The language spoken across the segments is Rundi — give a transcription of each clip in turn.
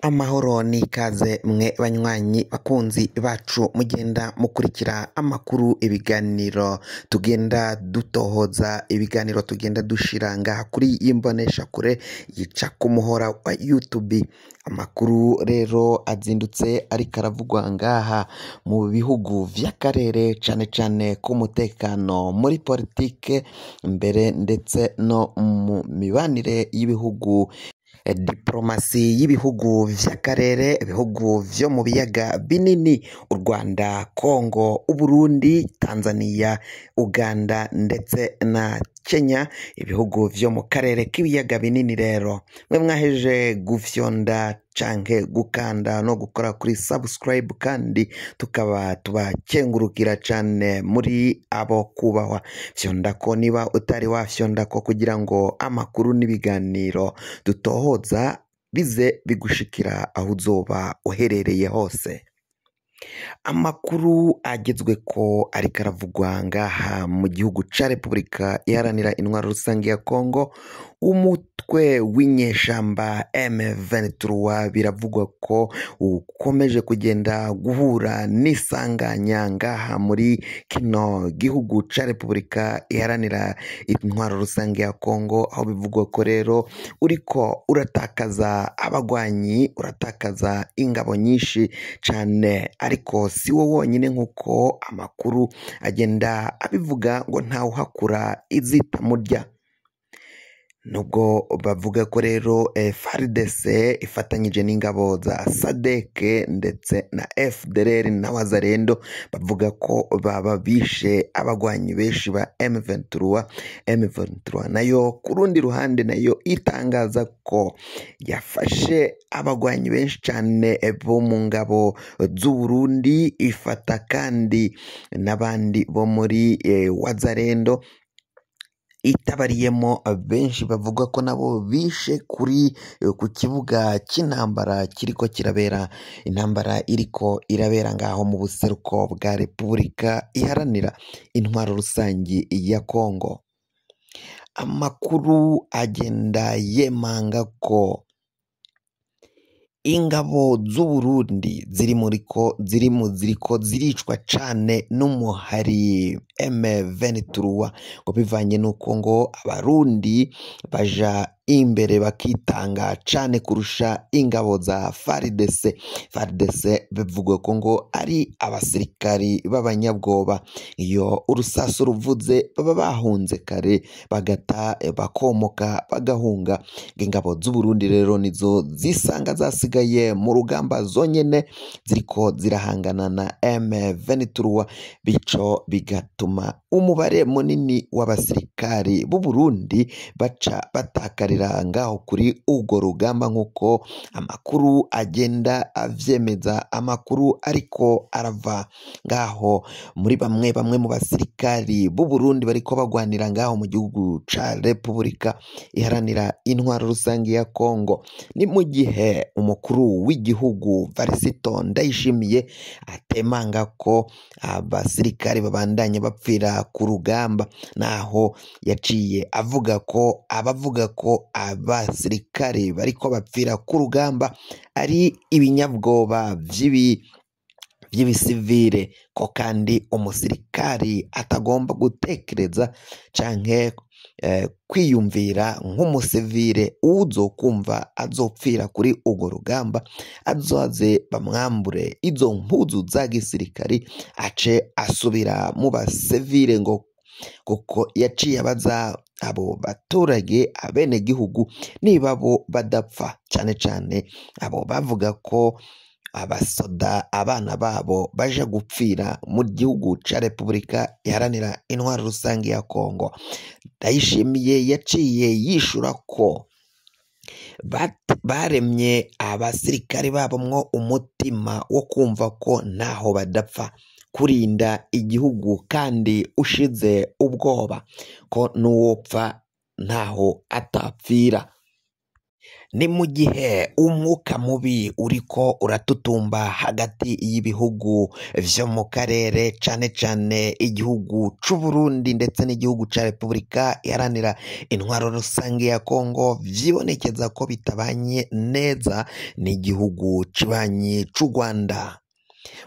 Amahoro n'ikaze mwe banywanyi bakunzi bacu mugenda mukurikira amakuru ibiganiro tugenda dutohoza ibiganiro tugenda dushira ngaha kuri imbonesha kure yica ku muhora wa YouTube. Amakuru rero azindutse ariko aravugwa ngaha mu bihugu vy'akarere cane cane k'umutekano muri politike mbere ndetse no mu mibanire y'ibihugu, diplomasi y'ibihugu vy'akarere, ibihugu vyo mu biyaga binini, u Rwanda, Kongo, Uburundi, Tanzania, Uganda ndetse na Kenya, ibihugu vyo mu karere k'ibiyaga binini. Rero mwe mwaheje gufyonda canke gukanda no gukora kuri subscribe, kandi tukaba tubakengurukira cane muri abo kubahwa. Fyondako niba utari wafyondako kugira ngo amakuru n'ibiganiro dutohoza bize bigushikira aho uzoba uherereye hose. Amakuru agezweko ariko aravugwa ngaha mu gihugu ca Repubulika Iharanira Intwaro Rusange ya Kongo, umutwe w'inyeshamba M23 biravugwa ko ukomeje kugenda guhura n'isanganya ngaha muri kino gihugu ca Repubulika Iharanira Intwaro Rusange ya Kongo, aho bivugwa ko rero uriko uratakaza abagwanyi, uratakaza ingabo nyinshi cane, ariko si wo wonyine nk'uko amakuru agenda abivuga ngo ntawuhakura izita murya. Nubwo bavuga ko rero FARDC ifatanyije n'ingabo za SADC ndetse na FDLR na Wazalendo bavuga ko baba bishe abagwanyi benshi ba M23 nayo ku rundi ruhande nayo itangaza ko yafashe abagwanyi benshi cyane bo mu ngabo z'u Burundi, ifata kandi n'abandi bo muri Wazalendo itabariyemo benshi bavuga ko nabo bishe ku kibuga cy'intambara kiriko kirabera, intambara iriko irabera ngaho mu buseruko bwa Repubulika Iharanira Intwaro Rusangi ya Kongo. Amakuru agenda yemanga ko ingabo z'u Burundi ziriko ziricwa cane n'umuhari M23 ngo bivanye nuko ngo abarundi baja imbere bakitanga cane kurusha ingabo za FARDC bivugwa ko ngo ari abasirikari b'abanyabwoba. Iyo urusasu ruvuze baba bahunze kare bagata bakomoka bagahunga. Ingabo z'u Burundi rero nizo zisanga zasigaye mu rugamba zonyene ziriko zirahangana na M23, bico bigatuma umubare munini w'abasirikari b'u Burundi baca batakarira ngaho kuri urwo rugamba, nk'uko amakuru agenda avyemeza. Amakuru ariko arava ngaho muri bamwe mu basirikari b'u Burundi bariko bagwanira ngaho mu gihugu ca Repubulika Iharanira Intwaro Rusange ya Kongo, ni mu gihe umukuru w'igihugu Varisito Ndayishimiye atemanga ko abasirikari babandanye bapfira ku rugamba, naho yaciye avuga ko abavuga ko abasirikare bariko bapfira ku rugamba ari ibinyabwoba vy'ibisivile, ko kandi umusirikari atagomba gutekereza canke kwiyumvira nk'umusivile. Uzokumva azopfira kuri urwo rugamba azoze bamwambure izo mpuzu za gisirikari ace asubira mu basivile, ngo kuko yaciye abaza abo baturage abenegihugu niba bo badapfa, cane cane abo bavuga ko abasoda abana babo baje gupfira mu gihugu ca Repubulika Iharanira Intwaro Rusange ya Kongo. Ndayishimiye yaciye yishura ko baremye abasirikari babamwo umutima wo kumva ko ntaho badapfa, kurinda igihugu kandi ushize ubwoba ko n'uwopfa ntaho atapfira. Ni mu gihe umwuka mubi uriko uratutumba hagati y'ibihugu vyo mu karere cane cane igihugu c'u Burundi ndetse n'igihugu ca Repubulika iharanira intwaro rusange ya Kongo, vyibonekeza ko bitabanye neza n'igihugu kibanyi c'u Rwanda.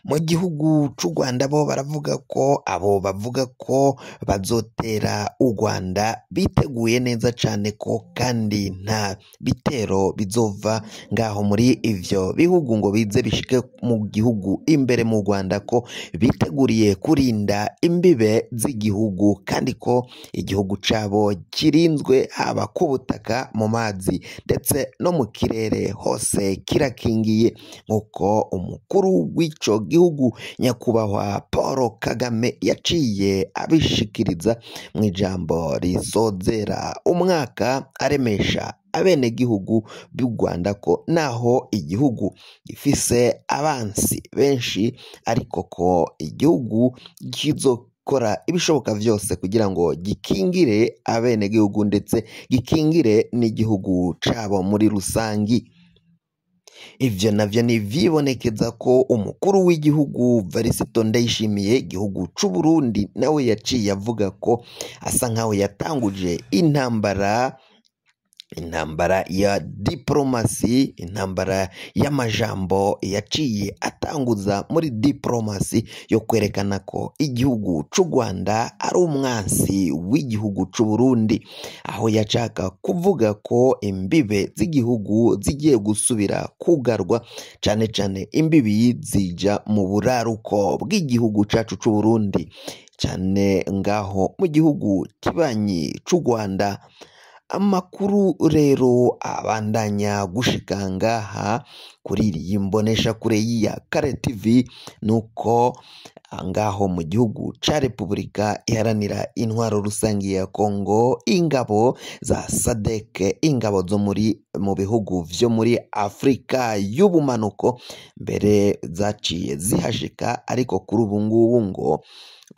Mu gihugu c'u Rwanda bo baravuga ko bavuga ko bazotera u Rwanda biteguye neza cane ko kandi nta bitero bizova ngaho muri ivyo bihugu ngo bize bishike mu gihugu imbere mu Rwanda, ko biteguriye kurinda imbibe z'igihugu kandi ko igihugu cabo kirinzwe haba ku butaka, mu mazi ndetse no mu kirere hose kirakingiye, nk'uko umukuru w'ico gihugu nyakubahwa Paul Kagame yaciye abishikiriza mu ijambo risozera umwaka, aremesha abenegihugu b'u Rwanda ko naho igihugu gifise abansi benshi ariko ko igihugu kizokora ibishoboka vyose kugira ngo gikingire abenegihugu ndetse gikingire n'igihugu cabo muri rusangi. Ivyo navyo ntivyibonekeza ko umukuru w'igihugu Varisito Ndayishimiye, igihugu c'u Burundi, nawe yaciye avuga ko asa nkaho yatanguje intambara ya diplomasi, intambara y'amajambo yaciye atanguza muri diplomasi yo kwerekana ko igihugu c'u Rwanda ari umwansi w'igihugu c'u Burundi, aho yashaka kuvuga ko imbibe z'igihugu zigiye gusubira kugarwa, cane cane imbibi zija mu buraruko bw'igihugu cacu c'u Burundi, cane ngaho mu gihugu kibanyi c'u Rwanda. Amakuru rero abandanya gushika ngaha kuri iyi mboneshakure ya Kare TV, nuko ngaho mu gihugu ca Repubulika iharanira intwaro rusange ya Kongo, ingabo za SADC, ingabo zo mu bihugu vyo muri Afrika y'ubumanuko mbere zaciye zihashika, ariko kuri ubu ngubu ngo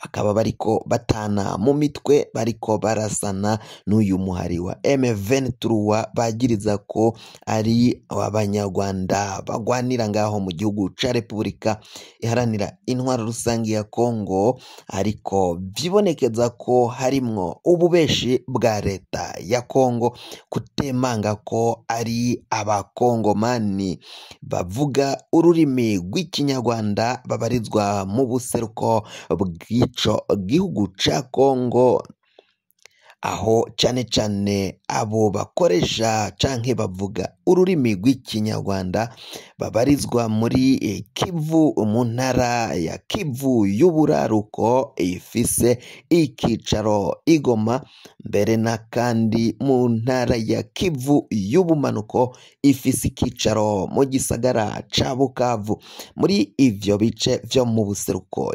bakaba bariko batana mu mitwe, bariko barasana n'uyu muhari wa M23 bagiriza ko ari abanyarwanda bagwanira ngaho mu gihugu ca Repubulika iharanira intwaro rusange ya Kongo, ariko vyibonekeza ko harimwo ububeshi bwa leta ya Kongo kutemanga ko ari abakongomani bavuga ururimi rw'ikinyarwanda babarizwa mu buseruko bw'ico gihugu ca Kongo, aho cane cane abo bakoresha canke bavuga ururimi rw'ikinyarwanda babarizwa muri Kivu, mu ntara ya Kivu y'uburaruko ifise ikicaro i Goma, mbere na kandi mu ntara ya Kivu y'ubumanuko ifise ikicaro mu gisagara ca Bukavu. Muri ivyo bice vyo mu buseruko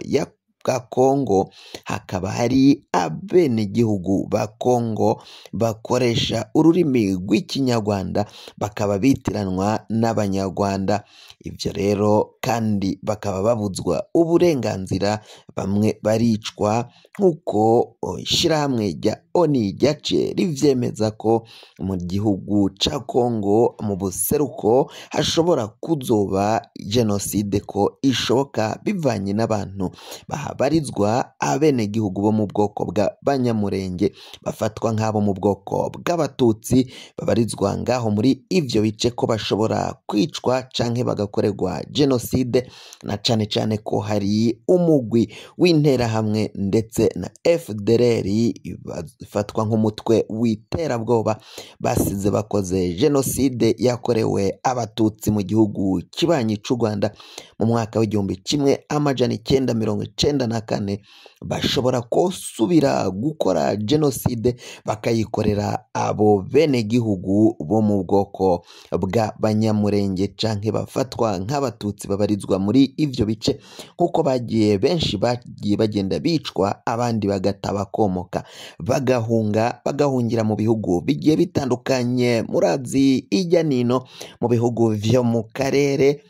bwa Kongo hakaba hari abenegihugu ba Kongo bakoresha ururimi rw'ikinyarwanda, bakaba bitiranwa n'abanyarwanda. Ivyo rero kandi bakaba babuzwa uburenganzira, bamwe baricwa, nk'uko ishirahamwe rya ONU ryaciye rivyemeza ko mu gihugu ca Kongo mu buseruko hashobora kuzoba jenoside, ko ishoboka bivanye n'abantu bahabarizwa abenegihugu bo mu bwoko bw'Abanyamurenge bafatwa nk'abo mu bwoko bw'Abatutsi babarizwa ngaho muri ivyo bice, ko bashobora kwicwa canke bagakorerwa jenoside, na cane cane ko hari umugwi w'interahamwe ndetse na FDLR ifatwa nk'umutwe w'iterabwoba basize bakoze jenoside yakorewe Abatutsi mu gihugu kibanyi c'u Rwanda mu mwaka w'1994, bashobora kusubira gukora jenoside bakayikorera abo benegihugu bo mu bwoko bw'Abanyamurenge canke bafatwa nk'Abatutsi babarizwa muri ivyo bice, nk'uko benshi bagiye bagenda bicwa, abandi bagata bakomoka bagahungira mu bihugu bigiye bitandukanye, murazi ijya nino mu bihugu vyo mu karere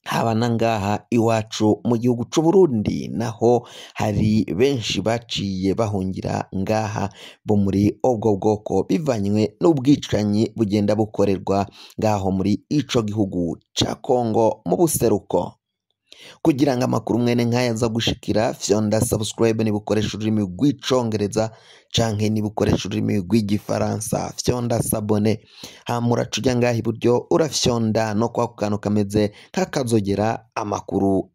haba na ngaha iwacu mu gihugu c'u Burundi naho hari benshi baciye bahungira ngaha bo muri ubwo bwoko bivanywe n'ubwicanyi bugenda bukorerwa ngaho muri ico gihugu ca Kongo mu buseruko. Kugira ngo amakuru mwene nk'aya aza gushikira fyonda subscribe niba ukoresha ururimi rw'icongereza canke niba ukoresha ururimi rw'igifaransa fyonda sabone, hama uraca uja ngaha iburyo urafyonda no kwa kantu kameze nk'akazogera amakuru